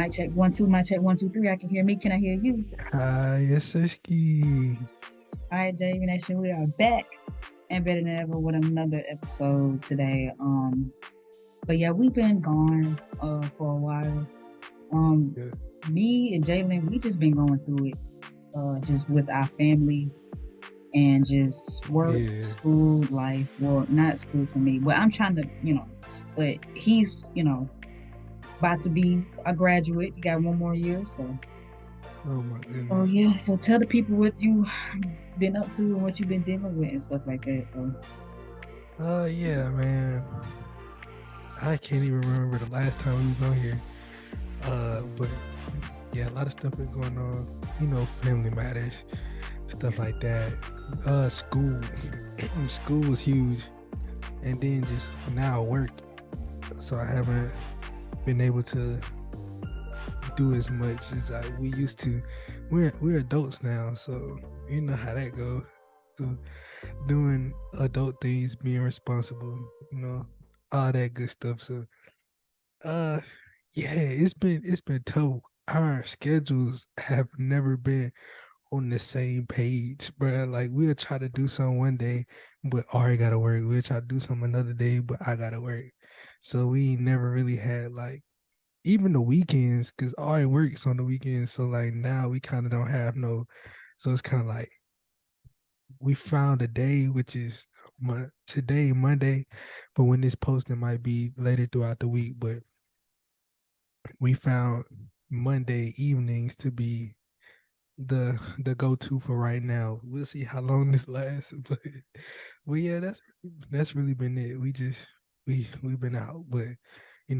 Mic check one two. Mic check one two three. I can hear me. Can I hear you? Hi, yes, Sirski. All right, J.A.B Nation, we are back and better than ever with another episode today. But yeah, we've been gone for a while. Um, Yeah, Me and Jalen, we just been going through it just with our families and just work, yeah, school, life. Well, not school for me, but I'm trying to, but he's, about to be a graduate. He got one more year, so. oh my Oh goodness. yeah, so tell the people what you been up to and what you've been dealing with and stuff like that. So, Yeah, man. I can't even remember the last time we was on here. But yeah, a lot of stuff is going on. Family matters, stuff like that. School, school was huge, and then just now work. So I haven't been able to do as much as we used to. We're adults now, so you know how that goes. So doing adult things, being responsible, all that good stuff. So uh yeah, it's been tough. Our schedules have never been on the same page, bro. Like we'll try to do something one day, but Ari gotta work. We'll try to do something another day, but I gotta work. So we never really had like even the weekends, because Ari works on the weekends. So like now we kind of don't have no. So it's kind of like we found a day, which is today, Monday, but when this posting might be later throughout the week. But we found Monday evenings to be the go to for right now. We'll see how long this lasts, but yeah, that's really been it. We've been out, but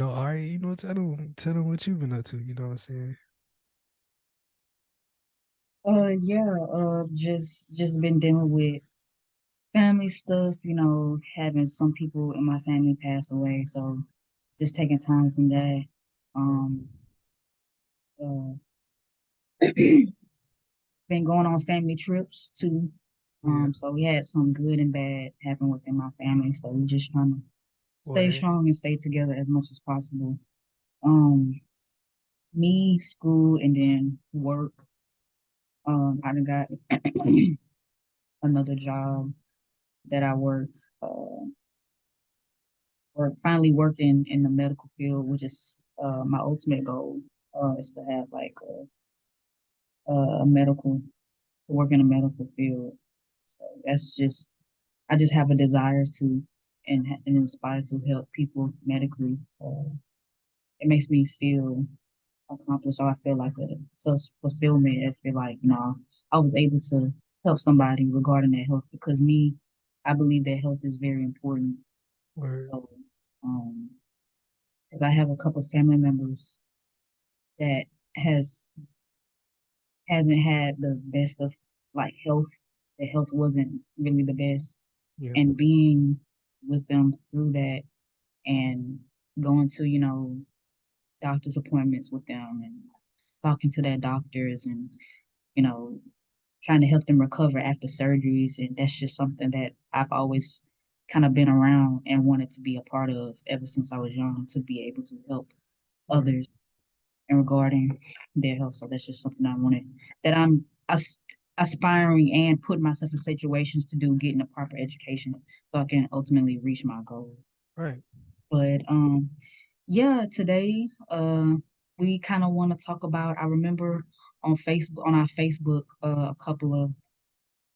all right, tell them what you've been up to. You know what I'm saying? yeah, just been dealing with family stuff. Having some people in my family pass away, so just taking time from that. Right. Um, uh, Been going on family trips too. Yeah. So we had some good and bad happen within my family. So we just trying to stay Right. strong and stay together as much as possible. Um, Me, school, and then work. I done got another job that I work finally working in the medical field, which is my ultimate goal. Is to have like a medical work in a medical field. So that's just I just have a desire to and inspire to help people medically. It makes me feel accomplished, or I feel like a self fulfillment. I feel like I was able to help somebody regarding their health because I believe that health is very important. Word. So, um, because I have a couple of family members that has hasn't had the best of like health. Their health wasn't really the best, Yeah. and being with them through that and going to doctor's appointments with them and talking to their doctors and you know trying to help them recover after surgeries. And that's just something that I've always kind of been around and wanted to be a part of ever since I was young to be able to help Right. others and regarding their health. So that's just something I wanted that I'm aspiring and putting myself in situations to do, getting a proper education so I can ultimately reach my goal. Right. But yeah, today we kind of want to talk about. I remember on our Facebook a couple of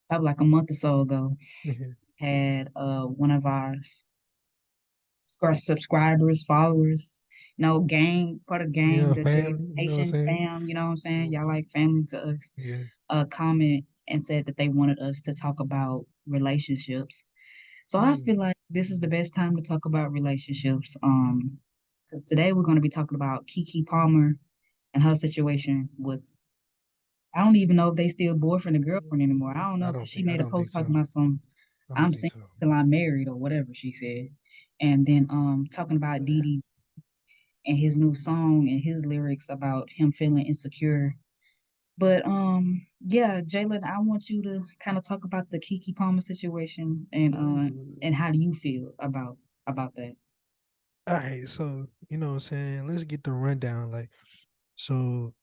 probably like a month or so ago Yeah. had one of our subscribers, followers, gang, part of gang, Yeah, the J family. You know what I'm Nation saying? fam, you know what I'm saying? Y'all Mhm. like family to us. Yeah. Comment and said that they wanted us to talk about relationships. So I Mm. feel like this is the best time to talk about relationships. Because today we're going to be talking about KeKe Palmer and her situation with. I don't even know if they still boyfriend and girlfriend anymore. I don't know because she I made a don't think post so. talking about some I don't I'm think single so. till I'm married or whatever she said. And then talking about Didi and his new song and his lyrics about him feeling insecure. But yeah, Jalen, I want you to kind of talk about the KeKe Palmer situation and Uh, how do you feel about that? all right, so you know what I'm saying? Let's get the rundown. Like So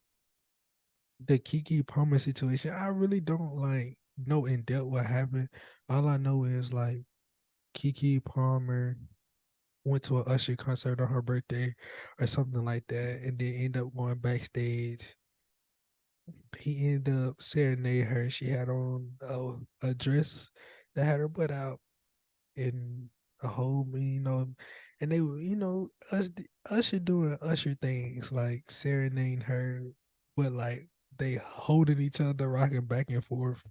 the KeKe Palmer situation, I really don't like know in depth what happened. All I know is like KeKe Palmer went to an Usher concert on her birthday or something like that, and then end up going backstage. He ended up serenading her. She had on a dress that had her butt out and a whole, and they were, Usher doing Usher things like serenading her, but like they holding each other, rocking back and forth.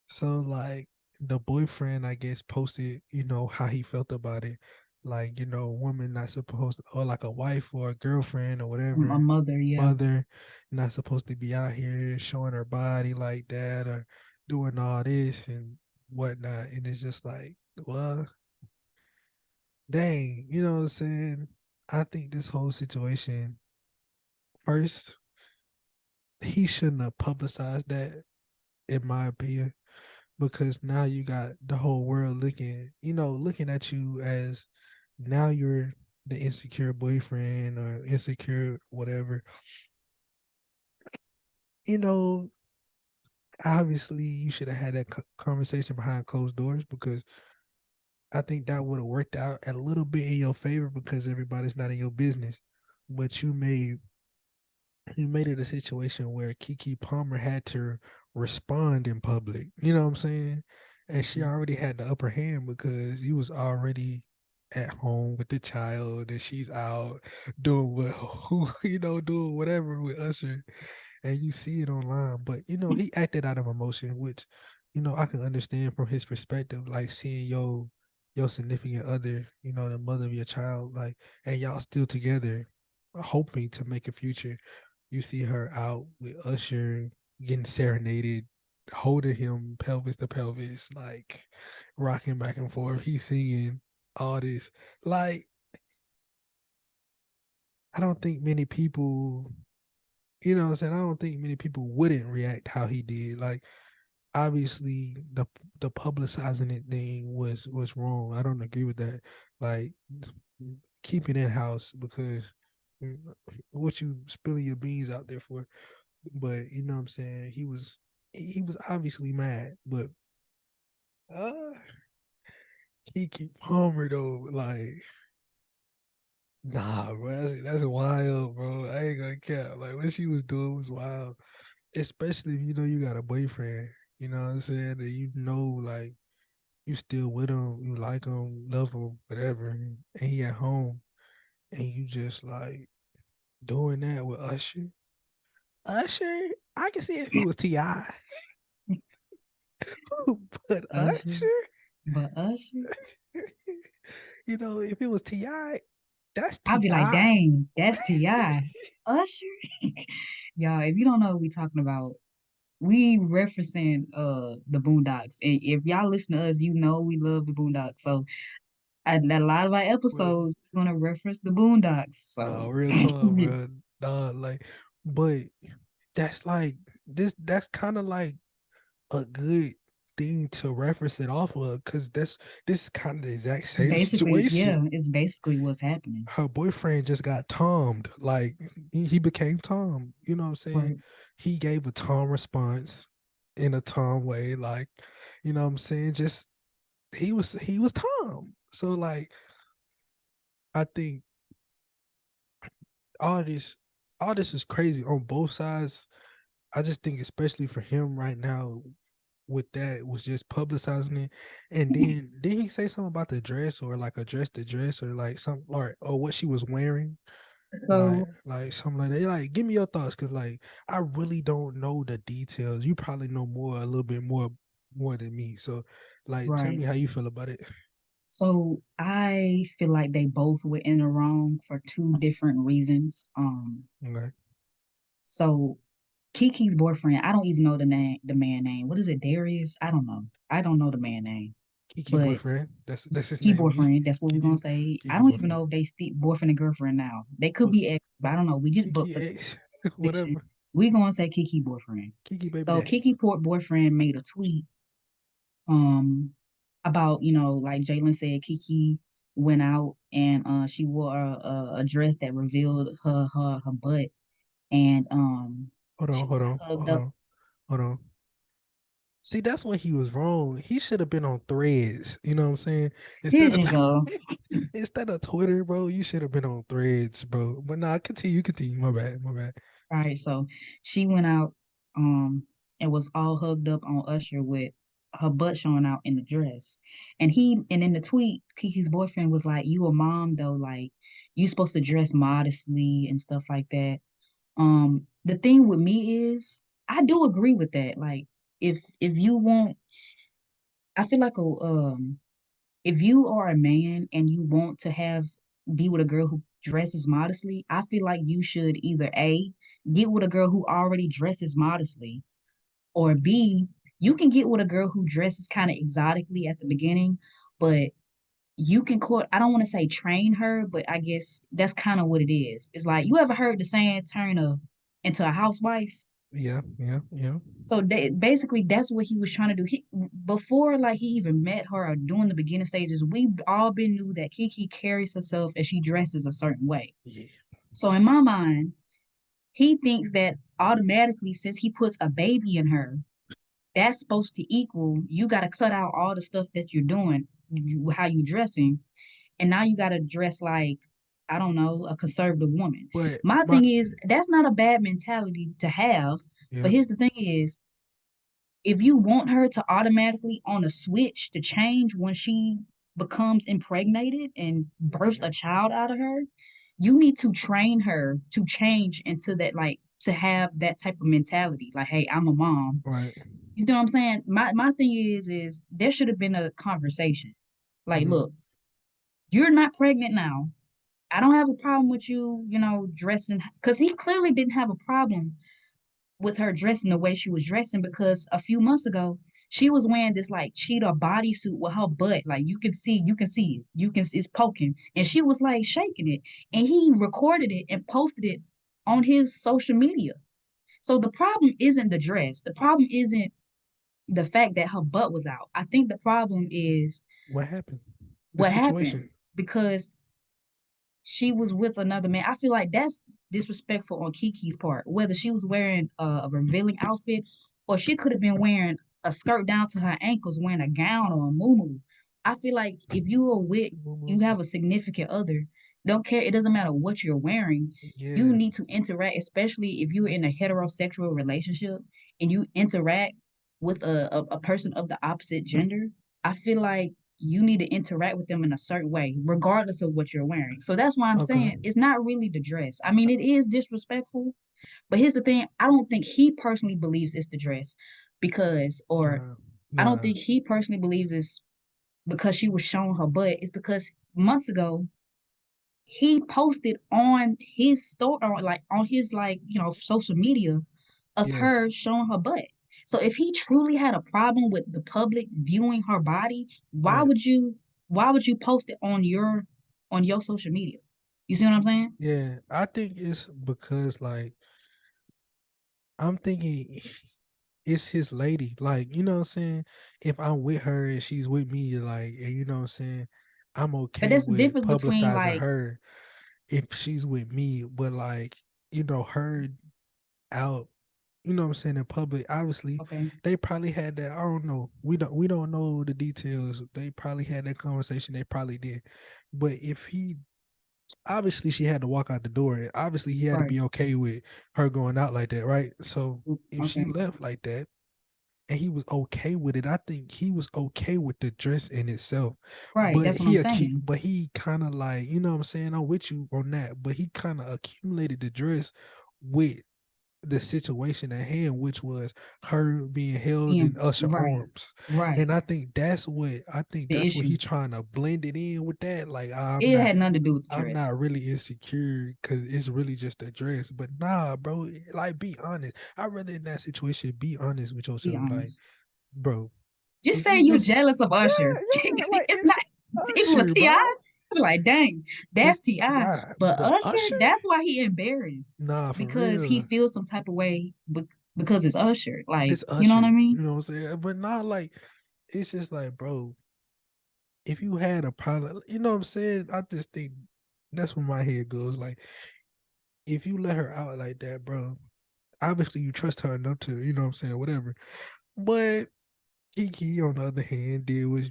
So like the boyfriend, I guess, posted, how he felt about it. Like, a woman not supposed to, or like a wife or a girlfriend or A whatever, mother, yeah. mother, not supposed to be out here showing her body like that or doing all this and whatnot. And it's just like, well, dang, you know what I'm saying? I think this whole situation, first, he shouldn't have publicized that, in my opinion, because now you got the whole world looking at you as now you're the insecure boyfriend or insecure whatever. You know, obviously you should have had that conversation behind closed doors because I think that would have worked out a little bit in your favor because everybody's not in your business. But you made it a situation where KeKe Palmer had to respond in public. You know what I'm saying? And she already had the upper hand because you was already at home with the child and she's out doing doing whatever with Usher and you see it online. But he acted out of emotion, which I can understand from his perspective, like seeing your significant other, the mother of your child, like, and y'all still together, hoping to make a future. You see her out with Usher getting serenaded, holding him pelvis to pelvis, like rocking back and forth. He's singing all this. Like, I don't think many people, what I'm saying? I don't think many people wouldn't react how he did. Like, obviously the publicizing it thing was wrong. I don't agree with that. Like, keep it in house because mm, what you spilling your beans out there for. But you know what I'm saying? He was obviously mad, but uh KeKe Palmer though, like, nah, bro, that's wild, bro. I ain't gonna cap. Like, what she was doing was wild. Especially if you got a boyfriend, you know what I'm saying? That like you still with him, you like him, love him, whatever, and he at home and you just like doing that with Usher. Usher, I can see if it was T.I. But Usher, Usher, but Usher, if it was Ti, that's I'll be like, Ti. dang, that's Ti. Usher, y'all. If you don't know what we talking about, we referencing the Boondocks, and if y'all listen to us, you know we love the Boondocks. So a lot of our But episodes we're gonna reference the Boondocks. no, So real talk, bro. Nah, like, but that's like this. That's kind of like a good thing to reference it off of because this is kind of the exact same basically, yeah, situation. it's basically what's happening. Her boyfriend just got Tommed. Like he became Tom. You know what I'm saying? Right. He gave a Tom response in a Tom way. Like, you know what I'm saying? Just he was Tom. So like I think all this all this is crazy on both sides. I just think especially for him right now with that was just publicizing it. And then did he say something about the dress or like a dress to dress or like some or what she was wearing? Like So like something like that. Like give me your thoughts because like I really don't know the details. You probably know a little bit more than me. So like tell me right. how you feel about it. So I feel like they both were in the wrong for two different reasons. Okay. So Kiki's boyfriend, I don't even know the man name. What is it, Darius? I don't know. I don't know the man name. KeKe But boyfriend. That's his Key name. boyfriend, that's what we're gonna KeKe say. I KeKe don't even know boyfriend. if they still boyfriend and girlfriend now. They could Well, be ex, but I don't know. We just booked KeKe a X, fiction. whatever. We gonna say Kiki boyfriend. KeKe baby So daddy. Kiki Port boyfriend made a tweet um about, like Jalen said, Kiki went out and she wore a dress that revealed her butt. and Hold on, she hold went on, hugged hold up. on, hold on. See, that's when he was wrong. He should have been on threads. You know what I'm saying? Here Instead of you go. instead of Twitter, bro, you should have been on threads, bro. But nah, continue, continue. My bad, my bad. Right. So she went out um and was all hugged up on Usher with her butt showing out in the dress. And in the tweet, Kiki's boyfriend was like, "You a mom though, like you supposed to dress modestly and stuff like that." The thing with me is I do agree with that. Like if you want I feel like if you are a man and you want to have be with a girl who dresses modestly, I feel like you should either A, get with a girl who already dresses modestly, or B, you can get with a girl who dresses kind of exotically at the beginning, but you can court, I don't want to say train her, but I guess that's kind of what it is. It's like you ever heard the saying turn a into a housewife? Yeah, yeah, yeah, So basically, that's what he was trying to do. He before like he even met her or doing the beginning stages, we all been knew that KeKe carries herself and she dresses a certain way. yeah. So in my mind, he thinks that automatically, since he puts a baby in her, that's supposed to equal you got to cut out all the stuff that you're doing, how you dressing, and now you got to dress like I don't know a conservative woman. But My my thing is that's not a bad mentality to have, but yeah, here's the thing is if you want her to automatically on a switch to change when she becomes impregnated and births yeah, a child out of her, you need to train her to change into that, like to have that type of mentality. Like, hey, I'm a mom. right. You know what I'm saying? My thing is there should have been a conversation. Like, Mm-hmm. look, you're not pregnant now. I don't have a problem with you, dressing because he clearly didn't have a problem with her dressing the way she was dressing because a few months ago she was wearing this like cheetah bodysuit with her butt like you can see it it's poking and she was like shaking it and he recorded it and posted it on his social media. So the problem isn't the dress, the problem isn't the fact that her butt was out. I think the problem is What happened? The what happened situation. because she was with another man. I feel like that's disrespectful on Kiki's part. Whether she was wearing a revealing outfit or she could have been wearing a skirt down to her ankles, wearing a gown or a muumuu. I feel like if you are with, you have a significant other, don't care. It doesn't matter what you're wearing. You Yeah. need to interact, especially if you're in a heterosexual relationship and you interact with a person of the opposite gender. I feel like you need to interact with them in a certain way, regardless of what you're wearing. So that's why I'm Okay. saying it's not really the dress. I mean, it is disrespectful, but here's the thing: I don't think he personally believes it's the dress or Nah. I don't Nah. think he personally believes it's because she was showing her butt. It's because months ago he posted on his store or like on his social media of Yeah. her showing her butt. So if he truly had a problem with the public viewing her body, why But would you why would you post it on your social media? You see what I'm saying? yeah, I think it's because like I'm thinking it's his lady. Like, you know what I'm saying? If I'm with her and she's with me, like, and you know what I'm saying, I'm But okay that's the with difference between publicizing like, her if she's with me, but like, her out, you know what I'm saying, in public, obviously okay, they probably had that. I don't know. We don't know the details. They probably had that conversation. They probably did. But if he obviously she had to walk out the door and obviously he had to right, be okay with her going out like that, right? So if she okay, left like that and he was okay with it, I think he was okay with the dress in itself. right. But That's what I'm saying. he kind of like, you know what I'm saying, I'm with you on that, but he kind of accumulated the dress with the situation at hand, which was her being held in Being Usher right, arms. right. And I think The that's what issue. he trying to blend it in with that. Like It had nothing to do with the I'm dress. not really insecure because it's really just a dress. But nah, bro, like be honest. I'd rather in that situation be honest with Be yourself. Like, honest. bro, Just if say you you it's jealous of Usher. yeah, yeah, like It's it's not even with Usher, Ti. bro. I'm like, dang, It's that's Ti. Ti. But But Usher, Usher, that's why he embarrassed nah, for because he real. feels some type of way because it's Usher. Like, It's you know what I Usher. mean? You know what I'm saying? But not like it's just like, bro, if you had a problem, you know what I'm saying? I just think that's where my head goes. Like, if you let her out like that, bro, obviously you trust her enough to, you know what I'm saying, whatever. But KeKe, on the other hand, did what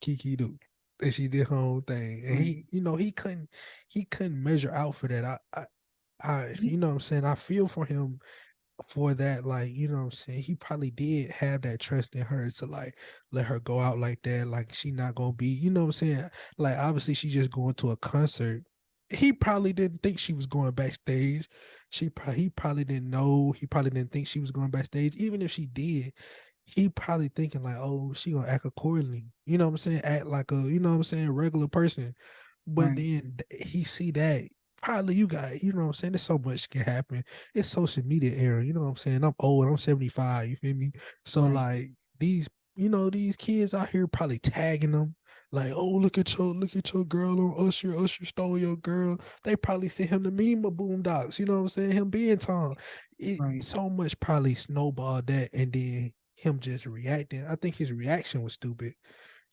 KeKe do. And she did her own thing. And Right. he couldn't measure out for that. I You, you know what I'm saying? I feel for him for that, like, you know what I'm saying, he probably did have that trust in her to like let her go out like that, like she not gonna be, you know what I'm saying, like obviously she just going to a concert. He probably didn't think she was going backstage. He probably didn't know, he probably didn't think she was going backstage. Even if she did, he probably thinking like, oh, she gonna act accordingly, you know what I'm saying, act like a, you know what I'm saying, regular person. But right. then he see that probably you got, you know what I'm saying, there's so much can happen. It's social media era, you know what I'm saying? I'm old, I'm 75, you feel me? So Right. like these, these kids out here probably tagging them, like, oh, look at your girl on Usher. Usher stole your girl. They probably see him the meme of Boondocks, you know what I'm saying? Him being Tom. It Right. so much probably snowballed that, and then him just reacting. I think his reaction was stupid.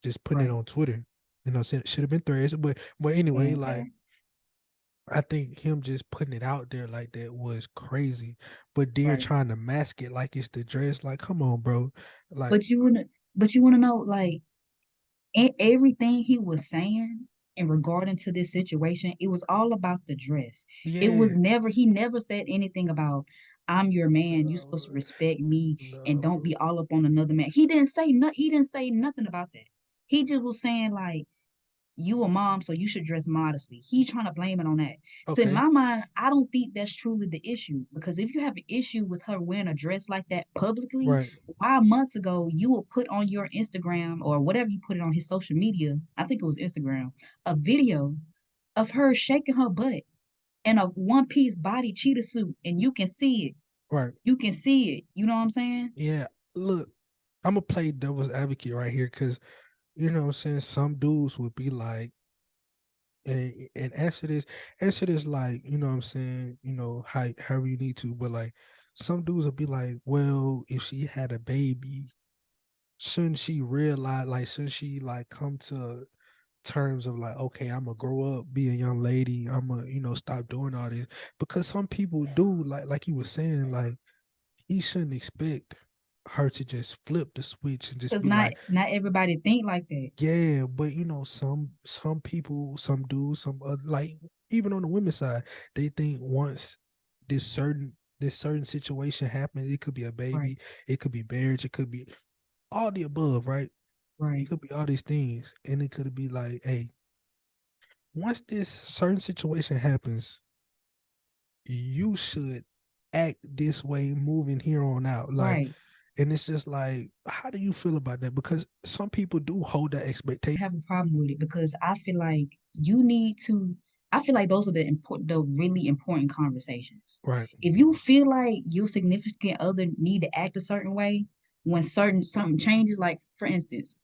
Just putting it Right. on Twitter. You know, should have been threads. But anyway, Yeah. like I think him just putting it out there like that was crazy. But they're Right. trying to mask it like it's the dress. Like, come on, bro. Like, But you wanna know, like, everything he was saying in regarding to this situation, it was all about the dress. It yeah. was never, he never said anything about, I'm your man, you're supposed to No, respect me and no, don't be all up on another man. He didn't say nothing about that. He just was saying like, you a mom, so you should dress modestly. He's trying to blame it on that. So in okay. my mind, I don't think that's truly the issue. Because if you have an issue with her wearing a dress like that publicly, Right, why months ago you will put on your Instagram or whatever you put it on his social media, I think it was Instagram, a video of her shaking her butt in a one piece body cheetah suit, and you can see it. right. You can see it. You know what I'm saying? Yeah. Look, I'm gonna play devil's advocate right here because you know what I'm saying, some dudes would be like, and answer this like, you know what I'm saying, however you need to, but like some dudes would be like, well, if she had a baby, shouldn't she realize, like, shouldn't she like come to terms of like, okay, I'm gonna grow up, be a young lady, I'm gonna, stop doing all this. Because some people do, like you were saying, like he shouldn't expect her to just flip the switch and just Because be like, not everybody think like that. yeah. But some people, some dudes, some other, like even on the women's side, they think once this certain situation happens, it could be a Right, baby, it could be marriage, it could be all the above, right? It right, could be all these things, and it could be like, hey, once this certain situation happens, you should act this way moving here on out. Like, right. and it's just like, how do you feel about that? Because some people do hold that expectation. Have a problem with it because I feel like you need to. I feel like those are the really important conversations. Right, If you feel like your significant other need to act a certain way when something changes, like for instance,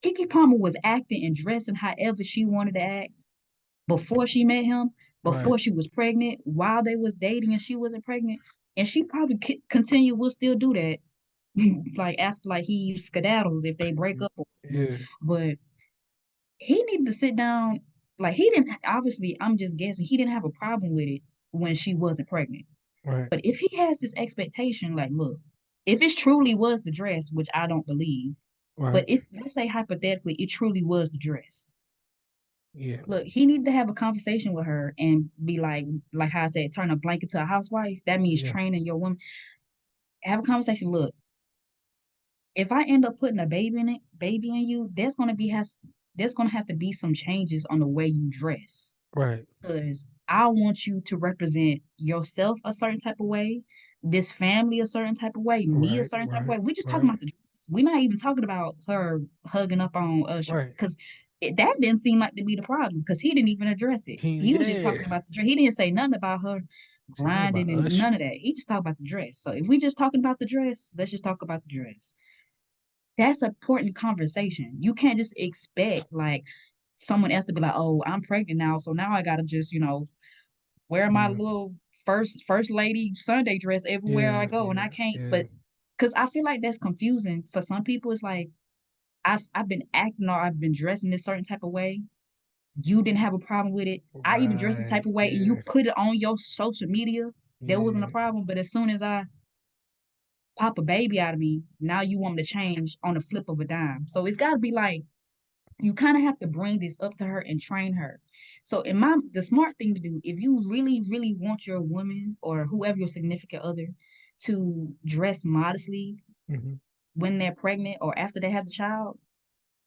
KeKe Palmer was acting and dressing however she wanted to act before she met him, right, before she was pregnant, while they was dating and she wasn't pregnant, and she probably continue will still do that, like after like he skedaddles if they break up or whatever. yeah, But he needed to sit down. Like he didn't obviously, I'm just guessing, he didn't have a problem with it when she wasn't pregnant. right, But if he has this expectation, like, look, if it truly was the dress, which I don't believe, but right, if let's say hypothetically it truly was the dress, yeah, look, he needed to have a conversation with her and be like how I said, turn a blanket to a housewife. That means yeah, training your woman. Have a conversation. Look, if I end up putting a baby in you, there's gonna have to be some changes on the way you dress right, because I want you to represent yourself a certain type of way, this family a certain type of way, me a right, certain type of right, way. We're just talking right, about the dress. We're not even talking about her hugging up on Usher right. because that didn't seem like to be the problem because he didn't even address it. He was just Yeah. talking about the dress. He didn't say nothing about her Say nothing about grinding and Usher. none of that. He just talked about the dress. So if we just talking about the dress, let's just talk about the dress. That's an important conversation. You can't just expect like someone else to be like, "Oh, I'm pregnant now, so now I gotta just wear my Yeah, little first lady Sunday dress everywhere I yeah, go," and I yeah, can't. yeah, But because I feel like that's confusing for some people. It's like I've been acting or I've been dressing this certain type of way, You didn't have a problem with it. I even dressed the type Right. of way and you Yeah. put it on your social media. There wasn't a Yeah. problem. But as soon as I pop a baby out of me, now you want me to change on the flip of a dime. So it's got to be like, you kind of have to bring this up to her and train her. So in my the smart thing to do, if you really, really want your woman or whoever your significant other to dress modestly Hmm. when they're pregnant or after they have the child,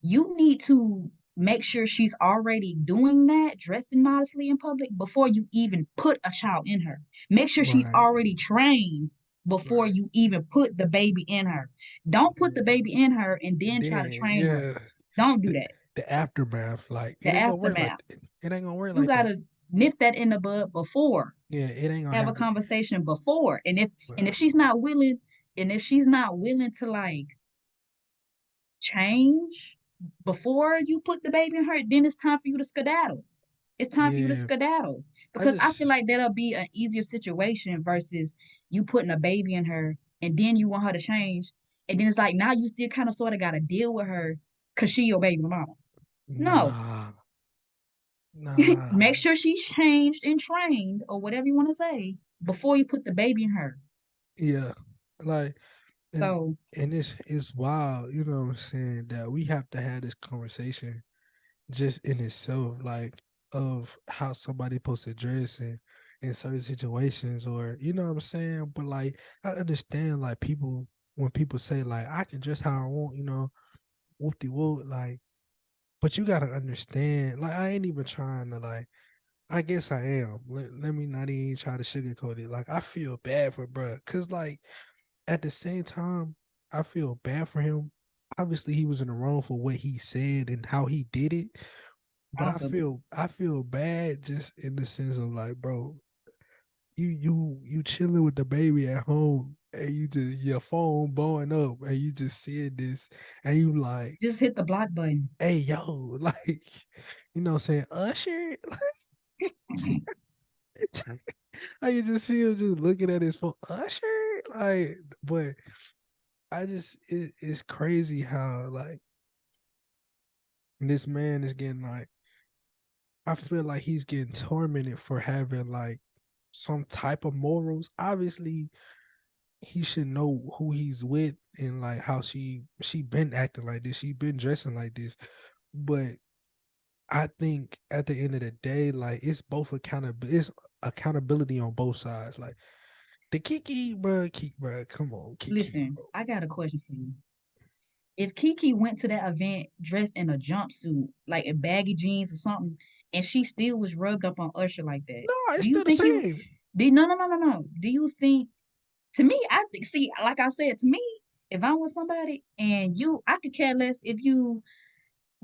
you need to make sure she's already doing that, dressed in modestly in public before you even put a child in her. Make sure she's Right. already trained before Right. you even put the baby in her. Don't put the baby in her and then try to Then train her. yeah, Don't do the, that. the aftermath, like The it ain't gonna work like aftermath. that. It ain't gonna work You like that. gotta nip that in the bud before. Yeah, it ain't gonna Have a happen. conversation before. And if But she's not willing, and if she's not willing to like change before you put the baby in her, then it's time for you to skedaddle. It's time for you to yeah, skedaddle I because I feel just like that'll be an easier situation versus you putting a baby in her and then you want her to change. And then it's like now you still kind of sort of got to deal with her because she your baby mama. No, nah, nah. make sure she's changed and trained or whatever you want to say before you put the baby in her. Yeah, like and So it's wild. You know what I'm saying? That we have to have this conversation just in itself, like of how somebody supposed to dress and in certain situations, or you know what I'm saying. But like I understand, like people when people say like I can dress how I want, whoop de whoop, like. But you gotta understand, like I ain't even trying to like. I guess I am. Let me not even try to sugarcoat it. Like I feel bad for bruh, cause like at the same time, I feel bad for him. Obviously, he was in the wrong for what he said and how he did it. I But don't I feel feel I feel bad just in the sense of like, bro, you chilling with the baby at home and you just your phone blowing up and you just seeing this and you like, just hit the block button. hey yo, like, you know what I'm saying, Usher? I you just see him just looking at his phone, Usher? Like, but it's crazy how like this man is getting like I feel like he's getting tormented for having like some type of morals. Obviously, he should know who he's with and like how she been acting like this. She been dressing like this. But I think at the end of the day, like it's accountability on both sides. Like the KeKe, bro, come on, KeKe, Listen, bro. I got a question for you. If KeKe went to that event dressed in a jumpsuit, like in baggy jeans or something, and she still was rubbed up on Usher like that, No, it's do you still the think he would? same. No. Do you think? To me, I think. See, like I said, to me, if I'm with somebody and I could care less if you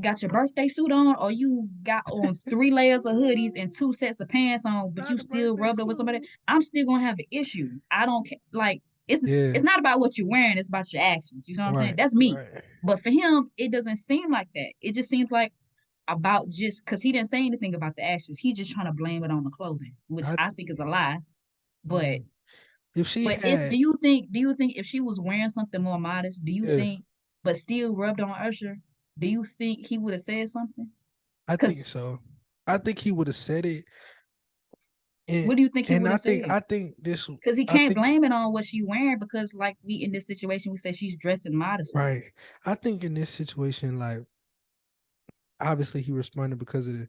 got your birthday suit on or you got on three layers of hoodies and two sets of pants on, but you Not the still birthday rubbed up with somebody. suit. I'm still gonna have an issue. I don't care. Like it's Yeah, not about what you're wearing; it's about your actions. You know what I'm saying? right, That's me. right. But for him, it doesn't seem like that. It just seems like about just because he didn't say anything about the actions. He's just trying to blame it on the clothing, which I I think is a lie. But mm, if she if had, do you think if she was wearing something more modest, do you yeah, think, but still rubbed on Usher, do you think he would have said something? I think Because so. I think he would have said it, and what do you think he and would have said? I think this, Because he I can't think blame it on what she wearing because like we in this situation we say she's dressing modestly. right. I think in this situation, like obviously he responded because of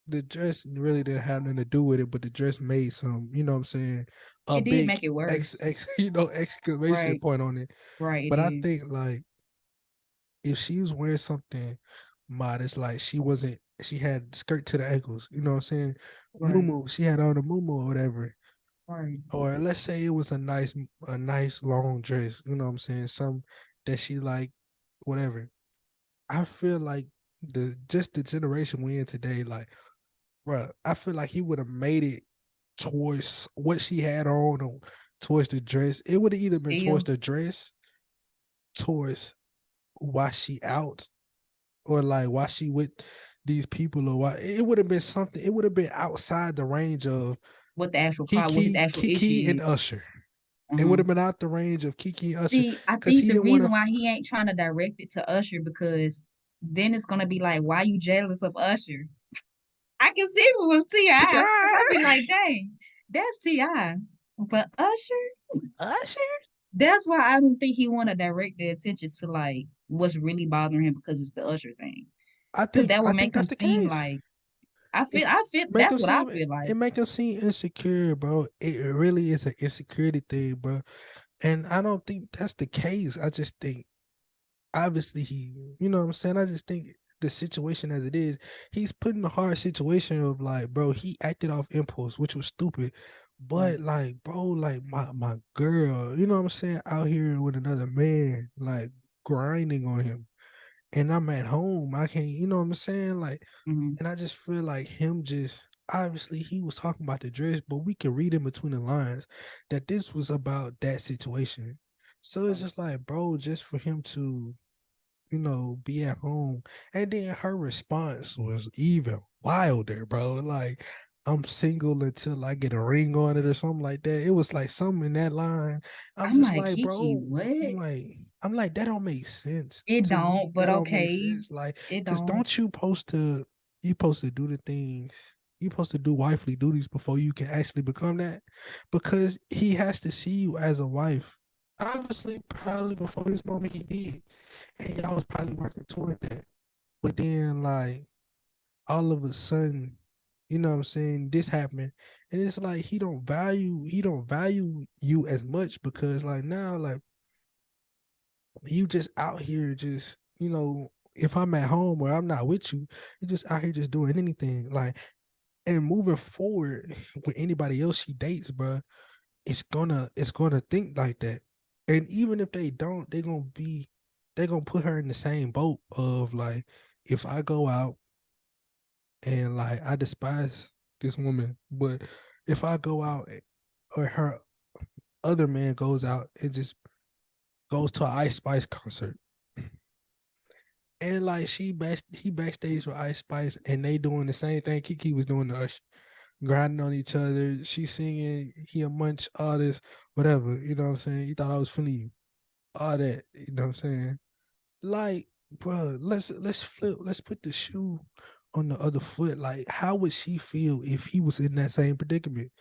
the dress really didn't have nothing to do with it, but the dress made some, you know what I'm saying, a It did big make it worse. exclamation Right, point on it. right, it But I did. think like if she was wearing something modest, like she had skirt to the ankles, you know what I'm saying? Right, Mumu, she had on a mumu or whatever. right. Or let's say it was a nice long dress, you know what I'm saying? Some that she like, whatever. I feel like the generation we in today, like, bro, I feel like he would have made it towards what she had on or towards the dress. It would have either been towards Still, the dress, towards why she out, or like why she with these people, or why it would have been something. It would have been outside the range of what his actual KeKe issue and is. Usher. It would Uh-huh. have been out the range of KeKe and Usher See, I because think he the didn't want reason to. why he ain't trying to direct it to Usher because then it's gonna be like, why you jealous of Usher? I can see if it was T.I. because I'd be T.I. like, dang, that's T.I. But Usher, Usher. that's why I don't think he want to direct the attention to like what's really bothering him because it's the Usher thing. Because that I would think make him that's the seem case. like It's I feel make that's him what I seem feel like. it make him seem insecure, bro. It really is an insecurity thing, bro. And I don't think that's the case. I just think obviously you know what I'm saying? I just think the situation as it is, he's put in a hard situation of like, bro, he acted off impulse, which was stupid. Right. But like, bro, like my girl, you know what I'm saying, out here with another man, like grinding on him. And I'm at home. I can't, you know what I'm saying? Like, Hmm. and I just feel like him just obviously he was talking about the dress, but we can read in between the lines that this was about that situation. So it's Right. just like, bro, just for him to be at home. And then her response was even wilder, bro. Like, I'm single until I get a ring on it or something like that. It was like something in that line. I'm I'm just like, like, Kiki, bro, what? I'm like, that don't make sense. It To me, don't, but that don't make okay. sense. Like, It cause don't. don't you supposed to do the things you supposed to do wifely duties before you can actually become that? Because he has to see you as a wife. Obviously, probably before this moment he did. And y'all was probably working toward that. But then like all of a sudden, you know what I'm saying, this happened. And it's like he don't value you as much because like now like you just out here just, if I'm at home or I'm not with you, you're just out here just doing anything. Like and moving forward with anybody else she dates, bro, it's gonna think like that. And even if they don't, they're gonna put her in the same boat of like, if I go out and like I despise this woman, but if I go out or her other man goes out and just goes to an Ice Spice concert and like he backstage with Ice Spice and they doing the same thing KeKe was doing to us, grinding on each other. She singing, he a munch, all this, whatever. You know what I'm saying? You thought I was feeling you, all that. You know what I'm saying? Like, bro, let's put the shoe on the other foot. Like, how would she feel if he was in that same predicament?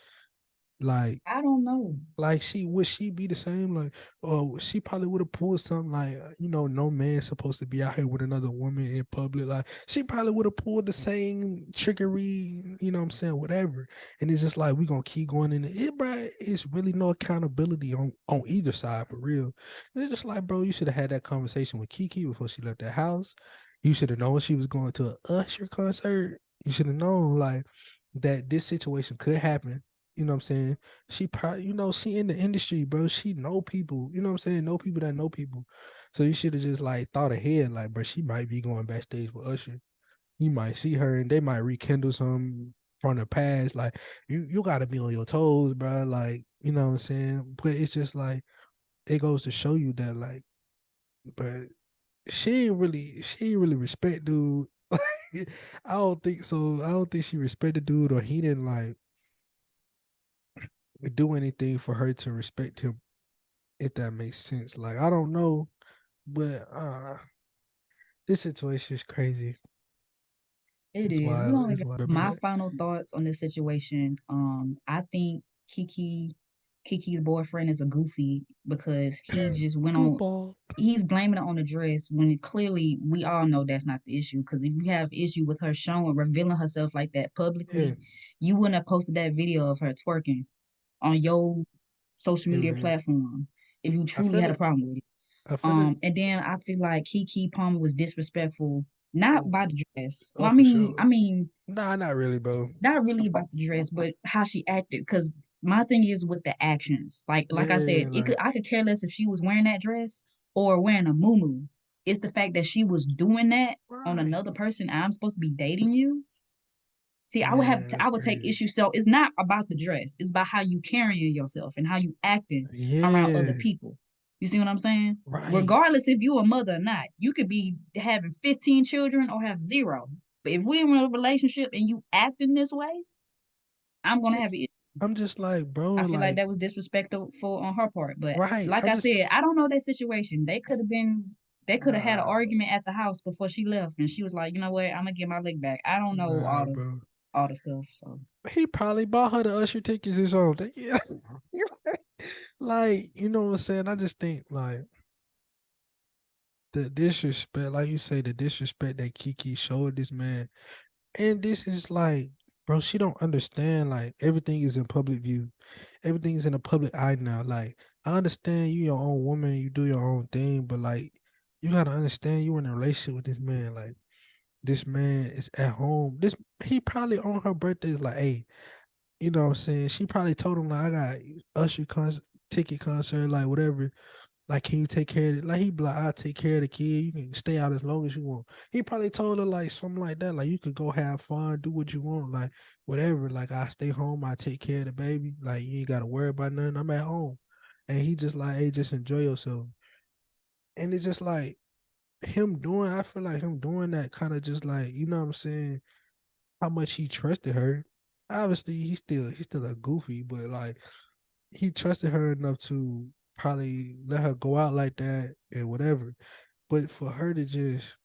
Like, I don't know. she would she be the same? Like, or she probably would have pulled something like, no man's supposed to be out here with another woman in public. Like, she probably would have pulled the same trickery, you know what I'm saying, whatever. And it's just like we gonna keep going in it, bro. It's really no accountability on either side for real. It's just like, bro, you should have had that conversation with KeKe before she left that house. You should have known she was going to an Usher concert. You should have known like that this situation could happen. You know what I'm saying? She probably, she in the industry, bro. She know people, you know what I'm saying? Know people that know people. So you should have just like thought ahead, like, bro, she might be going backstage with Usher. You might see her and they might rekindle some from the past. Like, you gotta be on your toes, bro. Like, you know what I'm saying? But it's just like it goes to show you that, like, but she ain't really respect dude. I don't think so. I don't think she respected dude or he didn't like do anything for her to respect him, if that makes sense. Like I don't know, but this situation is crazy. It It's is. We wild. only It's got wild. But my final thoughts on this situation. I think Kiki's boyfriend is a goofy because he just went on goofball. he's blaming it on the dress when clearly we all know that's not the issue. Because if you have issue with her showing revealing herself like that Yeah, publicly, you wouldn't have posted that video of her twerking on your social yeah, media man. platform if you I truly feel had a it. problem with it. I feel it. And then I feel like KeKe Palmer was disrespectful, not Oh, by the dress. Well, oh, for sure. Nah, not really, bro. not really about the dress, but how she acted. Because my thing is with the actions. Like I said, Yeah, it could like I could care less if she was wearing that dress or wearing a muumuu. It's the fact that she was doing that on right. another person. I'm supposed to be dating you. See, Man, that's I would take crazy. issue. So it's not about the dress. It's about how you carrying yourself and how you acting around other Yeah, people. You see what I'm saying? right. Regardless if you a mother or not, you could be having 15 children or have zero. But if we're in a relationship and you acting this way, I'm gonna have Just it. I'm just like, bro, I feel like like, that was disrespectful on her part. But right. like I said, I don't know that situation. They could have had an Nah, bro. argument at the house before she left, and she was like, you know what, I'm gonna get my lick back. I don't know all Nah, the bro. all the stuff. So He probably bought her the Usher tickets or something. Yeah. Like, you know what I'm saying? I just think like the disrespect, like you say, the disrespect that KeKe showed this man. And this is like, bro, she don't understand. Like everything is in public view. Everything is in a public eye now. Like, I understand you your own woman, you do your own thing, but like you gotta understand you in a relationship with this man. Like this man is at home. This he probably on her birthday is like, hey, you know what I'm saying? She probably told him like I got Usher ticket concert, like whatever. Like, can you take care of it? Like he be like, I'll take care of the kid. You can stay out as long as you want. He probably told her like something like that. Like you could go have fun, do what you want, like whatever. Like I stay home, I take care of the baby. Like you ain't gotta worry about nothing. I'm at home. And he just like, hey, just enjoy yourself. And it's just like him doing, I feel like him doing that kind of just like, you know what I'm saying, how much he trusted her. Obviously, he's still a goofy, but like he trusted her enough to probably let her go out like that and whatever. But for her to just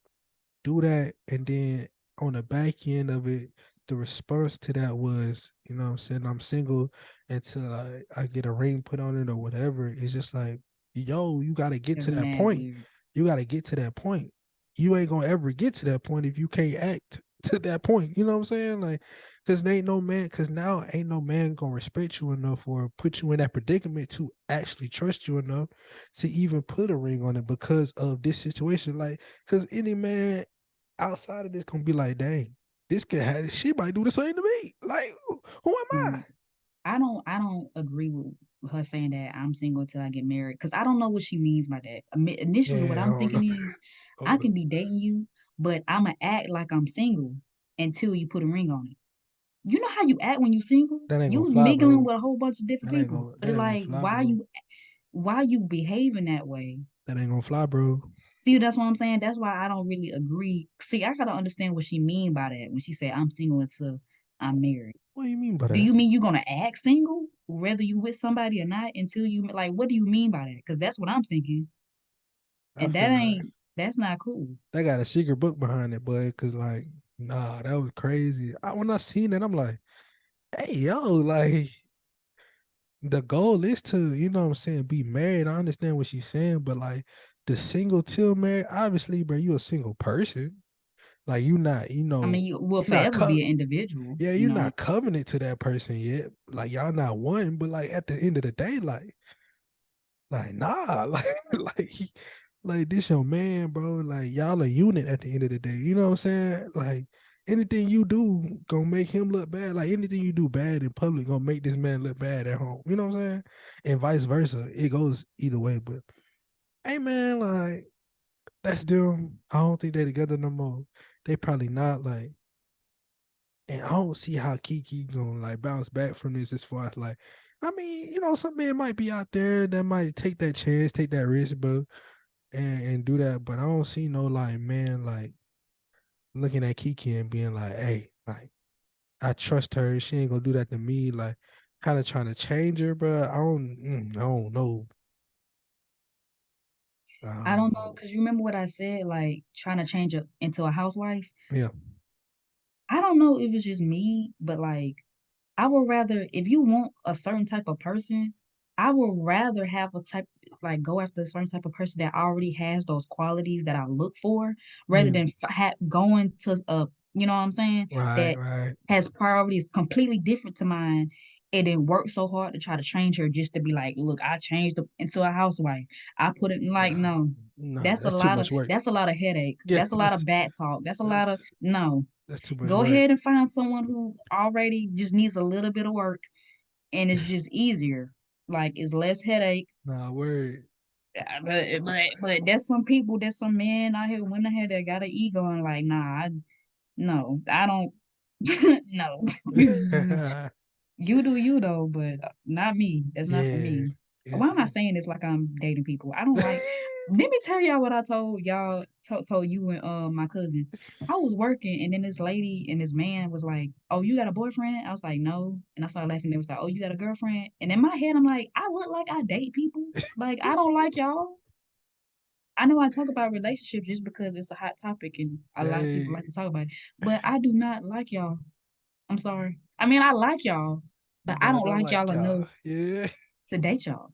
do that and then on the back end of it, the response to that was, you know what I'm saying, I'm single until I get a ring put on it or whatever. It's just like, yo, you gotta get it's to that mad point. weird. You gotta get to that point. You ain't gonna ever get to that point if you can't act to that point. You know what I'm saying? Like, cause there ain't no man, cause now ain't no man gonna respect you enough or put you in that predicament to actually trust you enough to even put a ring on it because of this situation. Like, cause any man outside of this gonna be like, dang, this could have she might do the same to me. Like, who am I? Mm, I don't agree with her saying that I'm single until I get married because I don't know what she means by that. Initially, what Yeah, I I'm don't know. thinking is I I don't know. can be dating you, but I'ma act like I'm single until you put a ring on it. You know how you act when you single? That ain't gonna You fly, mingling bro. with a whole bunch of different people. But That it's ain't gonna like, fly, bro. why you behaving that way? That ain't gonna fly, bro. See, that's what I'm saying. That's why I don't really agree. See, I gotta understand what she mean by that when she said I'm single until I'm married. What do you mean by Do that? you mean you're gonna act single, whether you with somebody or not, until you like? What do you mean by that? Because that's what I'm thinking, I and feel like that's not cool. they got a secret book behind it, boy. Cause like, nah, that was crazy. When I seen it, I'm like, hey, yo, like the goal is to, you know what I'm saying, be married. I understand what she's saying, but like the single till married, obviously, bro, you a single person. Like you not, I mean, you will you're not forever be an individual, yeah, you you're know. not covenant to that person yet. Like y'all not one, but like at the end of the day, like nah, like this your man, bro. Like y'all a unit at the end of the day. You know what I'm saying? Like anything you do gonna make him look bad. Like anything you do bad in public gonna make this man look bad at home. You know what I'm saying? And vice versa. It goes either way. But hey man, like that's them. I don't think they together no more. They probably not like, and I don't see how KeKe gonna like bounce back from this as far as like, I mean, you know, some men might be out there that might take that chance, take that risk, but and do that. But I don't see no like man like looking at KeKe and being like, hey, like I trust her. She ain't gonna do that to me. Like kind of trying to change her, but I don't know. I I don't don't know, know. because you remember what I said, like trying to change her into a housewife. Yeah, I don't know if it's just me, but like I would rather, if you want a certain type of person, I would rather have a type, like go after a certain type of person that already has those qualities that I look for, rather yeah, than going to you know what I'm saying, right, that right. has priorities completely different to mine. It didn't work so hard to try to change her just to be like, look, I changed into a housewife. I put it in like, Nah, no, nah, that's too much work. that's a lot of headache. Yeah, That's a lot of bad talk. That's a lot of that's no. that's too much Go work. ahead and find someone who already just needs a little bit of work and it's just easier. Like it's less headache. Nah, word. But there's some men out here, women out here that got an ego and like, nah, no, I don't. No, Yeah, you do you though, but not me. That's not for me. Why it's am I saying this like I'm dating people? I don't like. Let me tell y'all what I told y'all. Told you and my cousin. I was working, and then this lady and this man was like, "Oh, you got a boyfriend?" I was like, "No," and I started laughing. They was like, "Oh, you got a girlfriend?" And in my head, I'm like, "I look like I date people. Like I don't like y'all." I know I talk about relationships just because it's a hot topic and a lot of people hey, like to talk about it, but I do not like y'all. I'm sorry. I mean, I like y'all, but I But I don't don't like like y'all y'all. enough Yeah. to date y'all.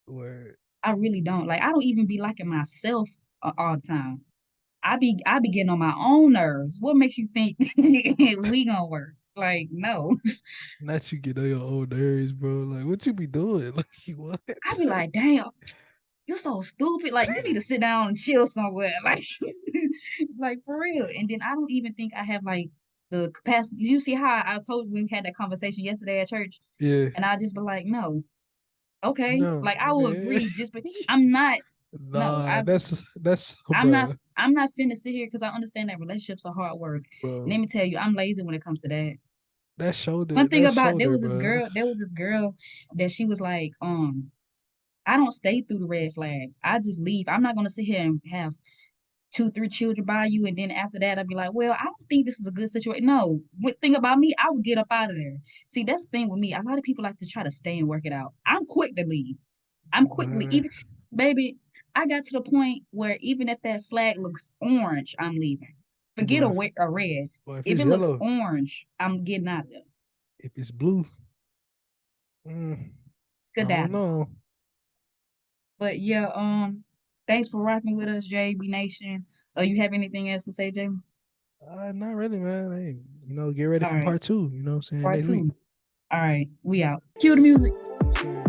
Word. I really don't. Like, I don't even be liking myself all the time. I be getting on my own nerves. What makes you think we gonna work? Like, no. Not you get on your own nerves, bro. Like, what you be doing? Like, what? I be like, damn, you're so stupid. Like, you need to sit down and chill somewhere. Like, like for real. And then I don't even think I have like the capacity. You see how I told you we had that conversation yesterday at church, Yeah. and I just be like, no, okay. No, Like I will okay. agree. Just but I'm not. No, Nah, that's I'm not. bro, I'm not finna sit here because I understand that relationships are hard work. And let bro. me tell you, I'm lazy when it comes to that. That One shoulder, thing that about shoulder, bro. there was this girl that she was like, I don't stay through the red flags. I just leave. I'm not gonna sit here and have two, three children by you, and then after that, I'd be like, well, I don't think this is a good situation. No, one thing about me, I would get up out of there. See, that's the thing with me. A lot of people like to try to stay and work it out. I'm quick to leave. I'm quickly Man, even, baby. I got to the point where even if that flag looks orange, I'm leaving. Forget boy, if, a red. boy, if If it's it looks yellow, orange, I'm getting out of there. if it's blue, mm, I don't Skedaddle. know. But yeah, thanks for rocking with us, J.A.B Nation. You have anything else to say, Jamie? Not really, man. Hey, get ready All for right, part two. You know what I'm saying? part Next week. two. All right, we out. Cue the music. Yes, sir.